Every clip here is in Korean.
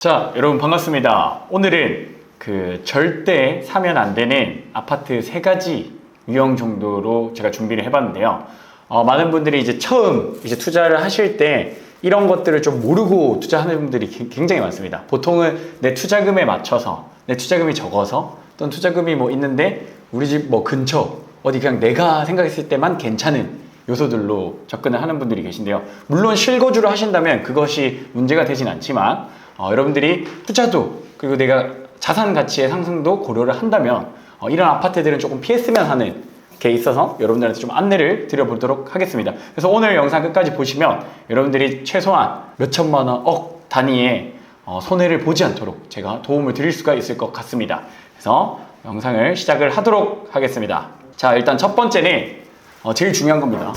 자, 여러분 반갑습니다. 오늘은 절대 사면 안 되는 아파트 3가지 유형 정도로 제가 준비를 해봤는데요. 많은 분들이 이제 처음 투자를 하실 때 이런 것들을 좀 모르고 투자하는 분들이 굉장히 많습니다. 보통은 내 투자금에 맞춰서, 내 투자금이 적어서, 또는 투자금이 뭐 있는데 우리 집 뭐 근처 어디 그냥 내가 생각했을 때만 괜찮은 요소들로 접근을 하는 분들이 계신데요. 물론 실거주를 하신다면 그것이 문제가 되진 않지만 여러분들이 투자도 그리고 내가 자산 가치의 상승도 고려를 한다면 이런 아파트들은 조금 피했으면 하는 게 있어서 여러분들한테 좀 안내를 드려보도록 하겠습니다. 그래서 오늘 영상 끝까지 보시면 여러분들이 최소한 몇천만 원, 억 단위의 손해를 보지 않도록 제가 도움을 드릴 수가 있을 것 같습니다. 그래서 영상을 시작을 하도록 하겠습니다. 자, 일단 첫 번째는 제일 중요한 겁니다.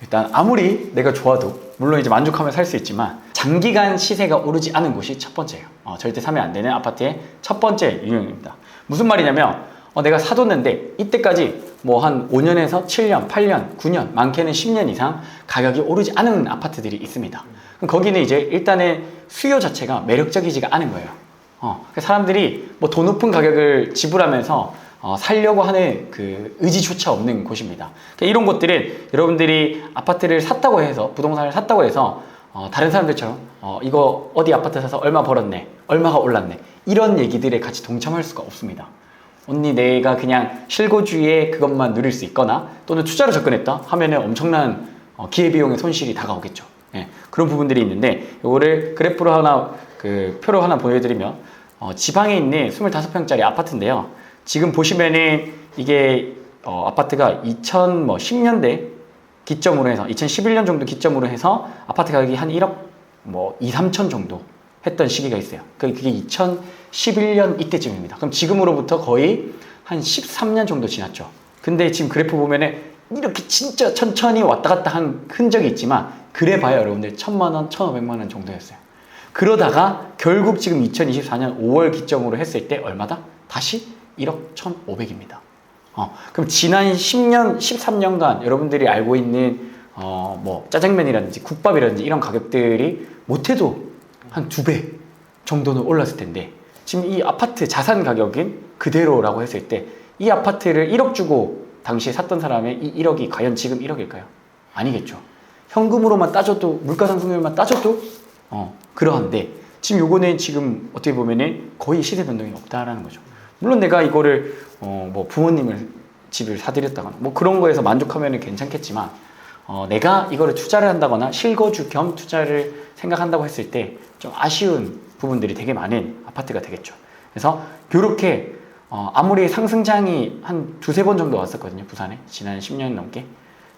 일단 아무리 내가 좋아도 물론 이제 만족하면 살 수 있지만 장기간 시세가 오르지 않은 곳이 첫 번째예요. 절대 사면 안 되는 아파트의 첫 번째 유형입니다. 무슨 말이냐면 내가 사뒀는데 이때까지 뭐 한 5년에서 7년, 8년, 9년, 많게는 10년 이상 가격이 오르지 않은 아파트들이 있습니다. 그럼 거기는 이제 일단은 수요 자체가 매력적이지가 않은 거예요. 사람들이 뭐 더 높은 가격을 지불하면서 살려고 하는 그 의지조차 없는 곳입니다. 그러니까 이런 곳들은 여러분들이 아파트를 샀다고 해서, 부동산을 샀다고 해서 다른 사람들처럼 이거 어디 아파트 사서 얼마 벌었네, 얼마가 올랐네, 이런 얘기들에 같이 동참할 수가 없습니다. 언니 내가 그냥 실거주에 그것만 누릴 수 있거나 또는 투자로 접근했다 하면은 엄청난 기회비용의 손실이 다가오겠죠. 예, 그런 부분들이 있는데 이거를 그래프로 하나, 표로 하나 보여드리면 지방에 있는 25평짜리 아파트인데요. 지금 보시면은 이게 아파트가 2010년대 기점으로 해서 2011년 정도 기점으로 해서 아파트 가격이 한 1억 뭐 2, 3천 정도 했던 시기가 있어요. 그게 2011년 이때쯤입니다. 그럼 지금으로부터 거의 한 13년 정도 지났죠. 근데 지금 그래프 보면은 이렇게 진짜 천천히 왔다 갔다 한 흔적이 있지만 그래봐야 여러분들 1,000만 원, 1,500만 원 정도였어요. 그러다가 결국 지금 2024년 5월 기점으로 했을 때 얼마다? 다시 1억 1,500입니다. 그럼 지난 10년, 13년간 여러분들이 알고 있는 뭐 짜장면이라든지 국밥이라든지 이런 가격들이 못해도 한 2배 정도는 올랐을 텐데 지금 이 아파트 자산 가격은 그대로라고 했을 때 이 아파트를 1억 주고 당시에 샀던 사람의 이 1억이 과연 지금 1억일까요? 아니겠죠. 현금으로만 따져도, 물가 상승률만 따져도 그러한데 지금 요거는 지금 어떻게 보면은 거의 시세 변동이 없다라는 거죠. 물론 내가 이거를 뭐 부모님을 집을 사드렸다거나 뭐 그런 거에서 만족하면 괜찮겠지만 내가 이거를 투자를 한다거나 실거주 겸 투자를 생각한다고 했을 때 좀 아쉬운 부분들이 되게 많은 아파트가 되겠죠. 그래서 이렇게 아무리 상승장이 한 2-3번 정도 왔었거든요. 부산에 지난 10년 넘게.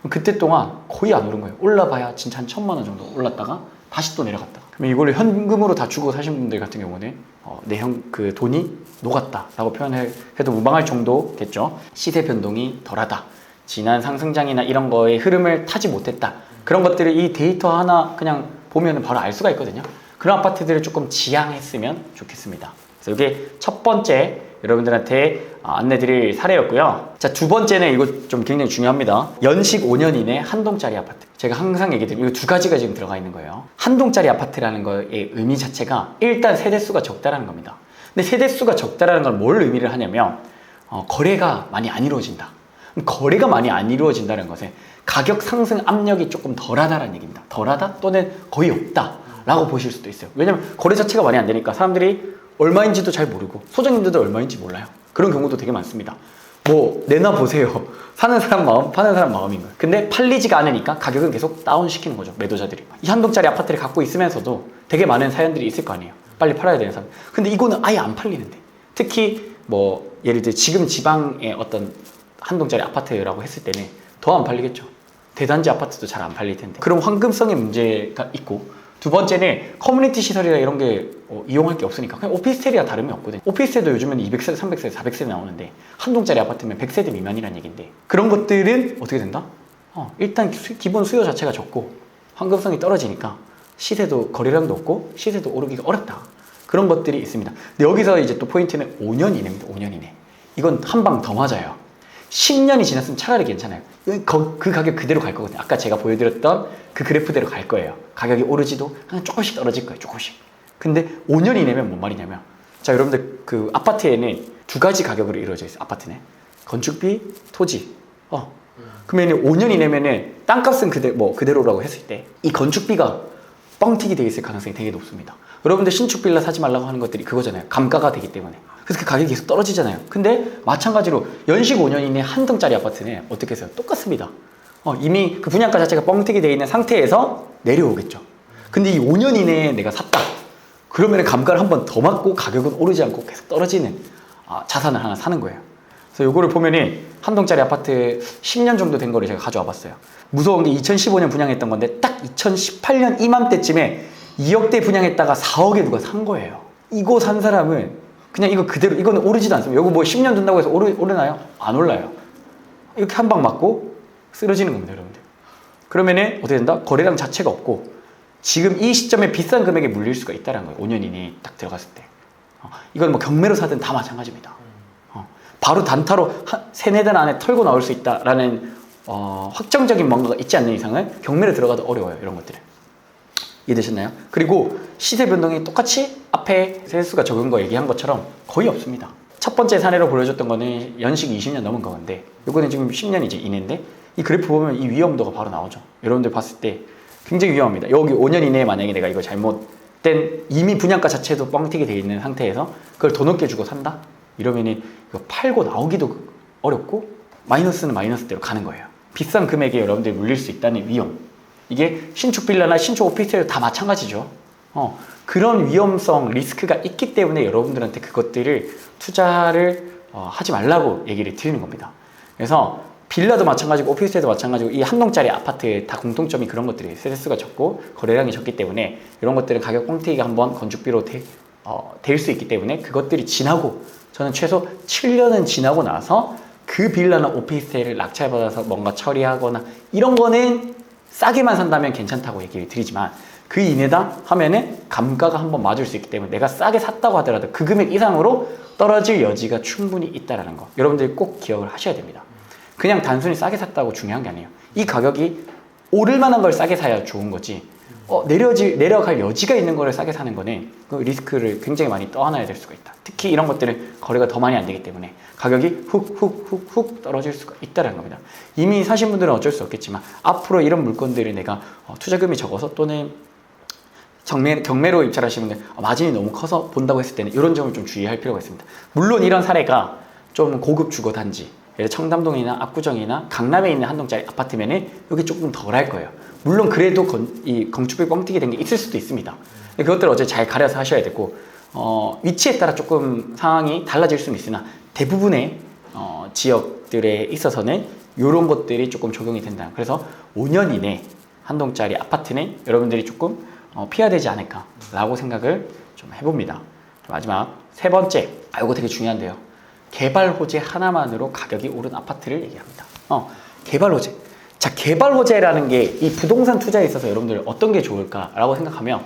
그때 동안 거의 안 오른 거예요. 올라봐야 진짜 한 1,000만 원 정도 올랐다가 다시 또 내려갔다. 그러면 이걸 현금으로 다 주고 사신 분들 같은 경우는 그 돈이 녹았다라고 표현해도 무방할 정도겠죠. 시세 변동이 덜하다. 지난 상승장이나 이런 거에 흐름을 타지 못했다. 그런 것들을 이 데이터 하나 그냥 보면 바로 알 수가 있거든요. 그런 아파트들을 조금 지향했으면 좋겠습니다. 그래서 이게 첫 번째 여러분들한테 안내드릴 사례였고요. 자, 두 번째는 이거 좀 굉장히 중요합니다. 연식 5년 이내 한 동짜리 아파트. 제가 항상 얘기 드리고 이거 2가지가 지금 들어가 있는 거예요. 한 동짜리 아파트라는 거의 의미 자체가 일단 세대수가 적다라는 겁니다. 근데 세대수가 적다라는 건 뭘 의미를 하냐면 거래가 많이 안 이루어진다. 거래가 많이 안 이루어진다는 것은 가격 상승 압력이 조금 덜하다라는 얘기입니다. 덜하다 또는 거의 없다라고 보실 수도 있어요. 왜냐면 거래 자체가 많이 안 되니까 사람들이 얼마인지도 잘 모르고 소장님들도 얼마인지 몰라요. 그런 경우도 되게 많습니다. 뭐 내놔 보세요. 사는 사람 마음, 파는 사람 마음인 거예요. 근데 팔리지가 않으니까 가격은 계속 다운시키는 거죠. 매도자들이. 이 한동짜리 아파트를 갖고 있으면서도 되게 많은 사연들이 있을 거 아니에요. 빨리 팔아야 되는 사람. 근데 이거는 아예 안 팔리는데. 특히 뭐 예를 들어 지금 지방의 어떤 한동짜리 아파트라고 했을 때는 더 안 팔리겠죠. 대단지 아파트도 잘 안 팔릴 텐데. 그럼 황금성의 문제가 있고, 두 번째는 커뮤니티 시설이나 이런 게 이용할 게 없으니까 그냥 오피스텔이야 다름이 없거든요. 오피스텔도 요즘에는 200세대, 300세대, 400세대 나오는데 한 동짜리 아파트면 100세대 미만이라는 얘기인데 그런 것들은 어떻게 된다? 일단 기본 수요 자체가 적고 황금성이 떨어지니까 시세도 거래량도 없고 시세도 오르기가 어렵다. 그런 것들이 있습니다. 근데 여기서 이제 또 포인트는 5년 이내입니다. 5년 이내. 이건 한 방 더 맞아요. 10년이 지났으면 차라리 괜찮아요. 그 가격 그대로 갈 거거든요. 아까 제가 보여드렸던 그 그래프대로 갈 거예요. 가격이 오르지도 그냥 조금씩 떨어질 거예요. 조금씩. 근데 5년 이내면 뭔 말이냐면, 자, 여러분들 그 아파트에는 두 가지 가격으로 이루어져 있어요. 아파트는 건축비, 토지. 그러면 5년 이내면은 땅값은 그대로라고 했을 때 이 건축비가 뻥튀기 돼 있을 가능성이 되게 높습니다. 여러분들 신축 빌라 사지 말라고 하는 것들이 그거잖아요. 감가가 되기 때문에. 그래서 그 가격이 계속 떨어지잖아요. 근데 마찬가지로 연식 5년 이내 한 동짜리 아파트는 어떻게 해서요? 똑같습니다. 이미 그 분양가 자체가 뻥튀기 돼 있는 상태에서 내려오겠죠. 근데 이 5년 이내에 내가 샀다. 그러면 감가를 한 번 더 맞고 가격은 오르지 않고 계속 떨어지는 자산을 하나 사는 거예요. 그래서 요거를 보면은 한 동짜리 아파트 10년 정도 된 거를 제가 가져와 봤어요. 무서운 게 2015년 분양했던 건데 딱 2018년 이맘때쯤에 2억대 분양했다가 4억에 누가 산 거예요. 이거 산 사람은 그냥 이거 그대로, 이거는 오르지도 않습니다. 이거 뭐 10년 둔다고 해서 오르나요? 안 올라요. 이렇게 한 방 맞고 쓰러지는 겁니다, 여러분들. 그러면은 어떻게 된다? 거래량 자체가 없고 지금 이 시점에 비싼 금액에 물릴 수가 있다는 거예요. 5년 이내에 딱 들어갔을 때. 이건 뭐 경매로 사든 다 마찬가지입니다. 바로 단타로 세네 달 안에 털고 나올 수 있다라는 확정적인 뭔가가 있지 않는 이상은 경매로 들어가도 어려워요. 이런 것들은. 이해되셨나요? 그리고 시세 변동이 똑같이 앞에 세수가 적은 거 얘기한 것처럼 거의 없습니다. 첫 번째 사례로 보여줬던 거는 연식 20년 넘은 거건데 이거는 지금 10년 이제 이내인데 이 그래프 보면 이 위험도가 바로 나오죠. 여러분들 봤을 때 굉장히 위험합니다. 여기 5년 이내에 만약에 내가 이거 잘못된 이미 분양가 자체도 뻥튀기 돼 있는 상태에서 그걸 더 높게 주고 산다? 이러면은 이거 팔고 나오기도 어렵고 마이너스는 마이너스대로 가는 거예요. 비싼 금액에 여러분들이 물릴 수 있다는 위험. 이게 신축 빌라나 신축 오피스텔 다 마찬가지죠. 그런 위험성, 리스크가 있기 때문에 여러분들한테 그것들을 투자를 하지 말라고 얘기를 드리는 겁니다. 그래서 빌라도 마찬가지고 오피스텔도 마찬가지고 이 한 동짜리 아파트에 다 공통점이 그런 것들이 세대수가 적고 거래량이 적기 때문에 이런 것들은 가격 뻥튀기가 한번 건축비로 될 수 있기 때문에 그것들이 지나고 저는 최소 7년은 지나고 나서 그 빌라나 오피스텔을 낙찰받아서 뭔가 처리하거나 이런 거는 싸게만 산다면 괜찮다고 얘기를 드리지만 그 이내다 하면은 감가가 한번 맞을 수 있기 때문에 내가 싸게 샀다고 하더라도 그 금액 이상으로 떨어질 여지가 충분히 있다는 거 여러분들이 꼭 기억을 하셔야 됩니다. 그냥 단순히 싸게 샀다고 중요한 게 아니에요. 이 가격이 오를 만한 걸 싸게 사야 좋은 거지 내려갈 여지가 있는 거를 싸게 사는 거는 그 리스크를 굉장히 많이 떠안아야 될 수가 있다. 특히 이런 것들은 거래가 더 많이 안 되기 때문에 가격이 훅 떨어질 수가 있다는 겁니다. 이미 사신 분들은 어쩔 수 없겠지만 앞으로 이런 물건들을 내가 투자금이 적어서 또는 경매로 입찰하시는 분들 마진이 너무 커서 본다고 했을 때는 이런 점을 좀 주의할 필요가 있습니다. 물론 이런 사례가 좀 고급 주거 단지 예를 청담동이나 압구정이나 강남에 있는 한동짜리 아파트면은 여기 조금 덜 할 거예요. 물론 그래도 이 건축비 뻥튀기 된 게 있을 수도 있습니다. 그것들을 어차피 잘 가려서 하셔야 되고 위치에 따라 조금 상황이 달라질 수는 있으나 대부분의 지역들에 있어서는 이런 것들이 조금 적용이 된다. 그래서 5년 이내 한동짜리 아파트는 여러분들이 조금 피해야 되지 않을까라고 생각을 좀 해봅니다. 마지막 세 번째, 이거 되게 중요한데요. 개발 호재 하나만으로 가격이 오른 아파트를 얘기합니다. 개발 호재. 자, 개발 호재라는 게 이 부동산 투자에 있어서 여러분들 어떤 게 좋을까라고 생각하면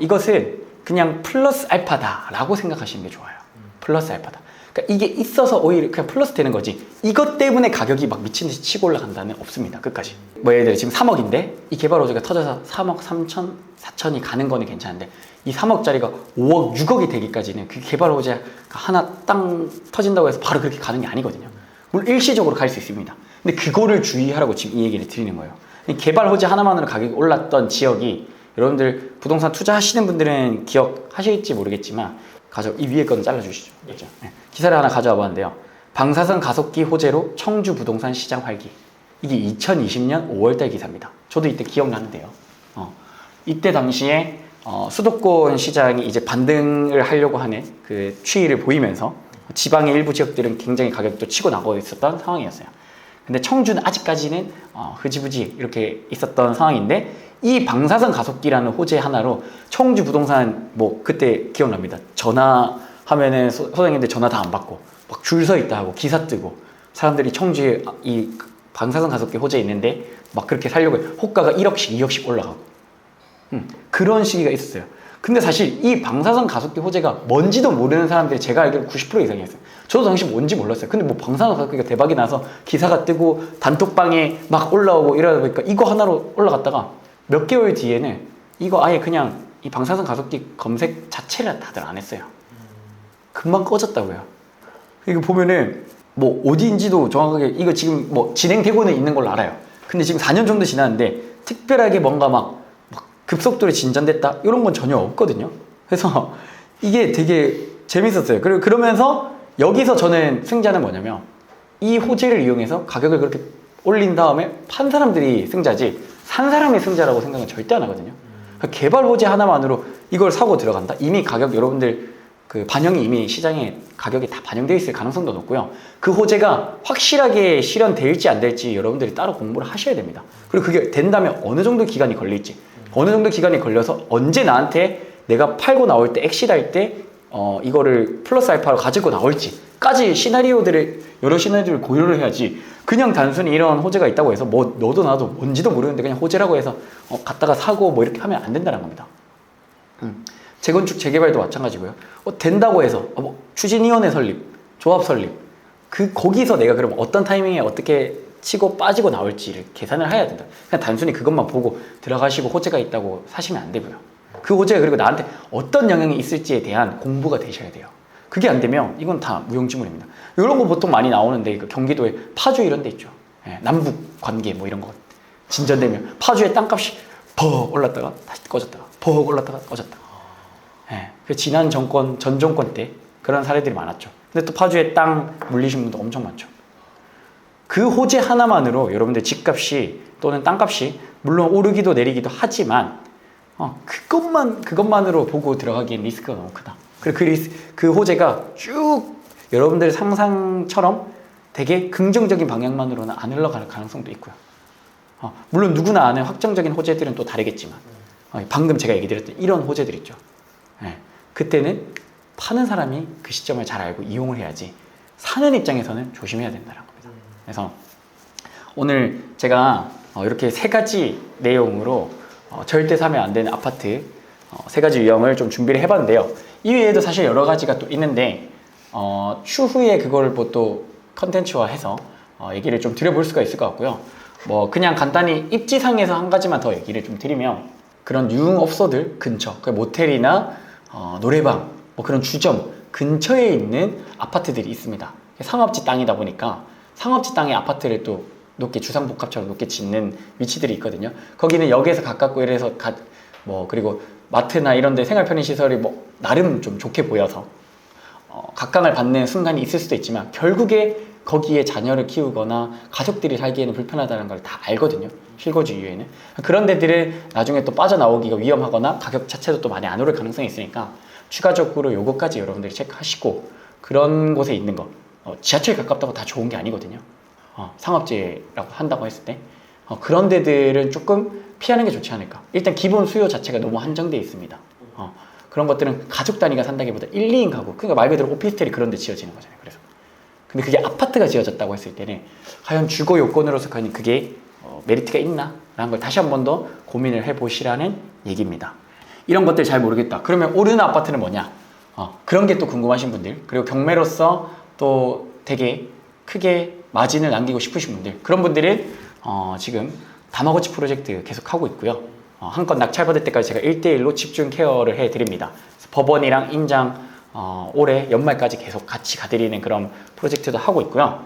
이것은 그냥 플러스 알파다라고 생각하시는 게 좋아요. 플러스 알파다. 그러니까 이게 있어서 오히려 그냥 플러스 되는 거지 이것 때문에 가격이 막 미친 듯이 치고 올라간다는 없습니다. 끝까지. 뭐 예를 들어 지금 3억인데 이 개발 호재가 터져서 3억 3천 4천이 가는 거는 괜찮은데 이 3억짜리가 5억 6억이 되기까지는 그 개발 호재가 하나 땅 터진다고 해서 바로 그렇게 가는 게 아니거든요. 물론 일시적으로 갈 수 있습니다. 근데 그거를 주의하라고 지금 이 얘기를 드리는 거예요. 개발 호재 하나만으로 가격이 올랐던 지역이 여러분들 부동산 투자하시는 분들은 기억하실지 모르겠지만 이 위에 거는 잘라주시죠. 그렇죠? 네. 기사를 하나 가져와 봤는데요. 방사선 가속기 호재로 청주 부동산 시장 활기. 이게 2020년 5월달 기사입니다. 저도 이때 기억나는데요. 이때 당시에 수도권 시장이 이제 반등을 하려고 하는 그 추이를 보이면서 지방의 일부 지역들은 굉장히 가격도 치고 나가고 있었던 상황이었어요. 근데 청주는 아직까지는 흐지부지 이렇게 있었던 상황인데 이 방사선 가속기라는 호재 하나로 청주 부동산 뭐 그때 기억납니다. 전화하면은 소장님들 전화 다 안 받고 막 줄 서 있다 하고 기사 뜨고 사람들이 청주에 이 방사선 가속기 호재 있는데 막 그렇게 살려고 해요. 호가가 1억씩 2억씩 올라가고 그런 시기가 있었어요. 근데 사실 이 방사선 가속기 호재가 뭔지도 모르는 사람들이 제가 알기로 90% 이상이었어요. 저도 당시 뭔지 몰랐어요. 근데 뭐 방사선 가속기가 대박이 나서 기사가 뜨고 단톡방에 막 올라오고 이러다 보니까 이거 하나로 올라갔다가 몇 개월 뒤에는 이거 아예 그냥 이 방사선 가속기 검색 자체를 다들 안 했어요. 금방 꺼졌다고요. 이거 보면은 뭐 어디인지도 정확하게 이거 지금 뭐 진행되고는 있는 걸로 알아요. 근데 지금 4년 정도 지났는데 특별하게 뭔가 막 급속도로 진전됐다 이런 건 전혀 없거든요. 그래서 이게 되게 재밌었어요. 그리고 그러면서 여기서 저는 승자는 뭐냐면 이 호재를 이용해서 가격을 그렇게 올린 다음에 판 사람들이 승자지 산 사람이 승자라고 생각은 절대 안 하거든요. 그러니까 개발 호재 하나만으로 이걸 사고 들어간다? 이미 가격 여러분들 그 반영이 이미 시장에 가격이 다 반영되어 있을 가능성도 높고요. 그 호재가 확실하게 실현될지 안 될지 여러분들이 따로 공부를 하셔야 됩니다. 그리고 그게 된다면 어느 정도 기간이 걸릴지, 어느 정도 기간이 걸려서 언제 나한테 내가 팔고 나올 때 엑시트할 때 이거를 플러스 알파로 가지고 나올지까지 여러 시나리오를 고려를 해야지. 그냥 단순히 이런 호재가 있다고 해서 뭐 너도 나도 뭔지도 모르는데 그냥 호재라고 해서 갖다가 사고 뭐 이렇게 하면 안 된다는 겁니다. 재건축 재개발도 마찬가지고요. 된다고 해서 뭐 추진위원회 설립, 조합 설립 거기서 내가 그럼 어떤 타이밍에 어떻게 치고 빠지고 나올지를 계산을 해야 된다. 그냥 단순히 그것만 보고 들어가시고 호재가 있다고 사시면 안 되고요. 그 호재가 그리고 나한테 어떤 영향이 있을지에 대한 공부가 되셔야 돼요. 그게 안 되면 이건 다 무용지물입니다. 이런 거 보통 많이 나오는데 경기도에 파주 이런 데 있죠. 예, 남북 관계 뭐 이런 거 진전되면 파주의 땅값이 퍽 올랐다가 다시 꺼졌다가 퍽 올랐다가 꺼졌다가. 예, 그 지난 정권 전 정권 때 그런 사례들이 많았죠. 근데 또 파주에 땅 물리신 분도 엄청 많죠. 그 호재 하나만으로 여러분들 집값이 또는 땅값이 물론 오르기도 내리기도 하지만 그것만으로 보고 들어가기엔 리스크가 너무 크다. 그리고 그 호재가 쭉 여러분들 상상처럼 되게 긍정적인 방향만으로는 안 흘러갈 가능성도 있고요. 물론 누구나 아는 확정적인 호재들은 또 다르겠지만 방금 제가 얘기 드렸던 이런 호재들 있죠. 네, 그때는 파는 사람이 그 시점을 잘 알고 이용을 해야지 사는 입장에서는 조심해야 된다는 겁니다. 그래서 오늘 제가 이렇게 3가지 내용으로 절대 사면 안 되는 아파트 3가지 유형을 좀 준비를 해봤는데요. 이외에도 사실 여러 가지가 또 있는데 추후에 그걸 뭐 또 컨텐츠화해서 얘기를 좀 드려볼 수가 있을 것 같고요. 뭐 그냥 간단히 입지상에서 한 가지만 더 얘기를 좀 드리면 그런 유흥업소들 근처, 모텔이나 노래방, 뭐 그런 주점 근처에 있는 아파트들이 있습니다. 상업지 땅이다 보니까 상업지 땅에 아파트를 또 높게 주상복합처럼 높게 짓는 위치들이 있거든요. 거기는 역에서 가깝고 이래서 그리고 마트나 이런 데 생활 편의 시설이 뭐 나름 좀 좋게 보여서 각광을 받는 순간이 있을 수도 있지만 결국에 거기에 자녀를 키우거나 가족들이 살기에는 불편하다는 걸 다 알거든요. 실거주 이후에는. 그런 데들은 나중에 또 빠져나오기가 위험하거나 가격 자체도 또 많이 안 오를 가능성이 있으니까 추가적으로 요거까지 여러분들이 체크하시고 그런 곳에 있는 거 지하철 가깝다고 다 좋은 게 아니거든요. 상업지라고 한다고 했을 때 그런 데들은 조금 피하는 게 좋지 않을까. 일단 기본 수요 자체가 너무 한정되어 있습니다. 그런 것들은 가족 단위가 산다기보다 1, 2인 가구, 그러니까 말 그대로 오피스텔이 그런 데 지어지는 거잖아요. 그래서 근데 그게 아파트가 지어졌다고 했을 때는 과연 주거 요건으로서 과연 그게 메리트가 있나? 라는 걸 다시 한 번 더 고민을 해보시라는 얘기입니다. 이런 것들 잘 모르겠다. 그러면 오르는 아파트는 뭐냐? 그런 게 또 궁금하신 분들, 그리고 경매로서 또 되게 크게 마진을 남기고 싶으신 분들, 그런 분들은 지금 다마고치 프로젝트 계속 하고 있고요. 한 건 낙찰받을 때까지 제가 1대1로 집중 케어를 해드립니다. 법원이랑 인장 올해 연말까지 계속 같이 가드리는 그런 프로젝트도 하고 있고요.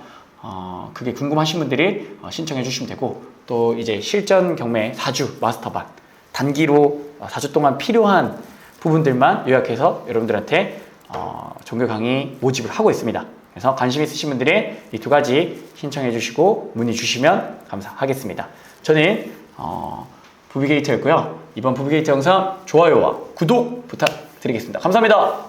그게 궁금하신 분들이 신청해 주시면 되고, 또 이제 실전 경매 4주 마스터반 단기로 4주 동안 필요한 부분들만 요약해서 여러분들한테 종교 강의 모집을 하고 있습니다. 그래서 관심 있으신 분들은 이 2가지 신청해 주시고 문의 주시면 감사하겠습니다. 저는 부비게이트였고요. 이번 부비게이트 영상 좋아요와 구독 부탁드리겠습니다. 감사합니다.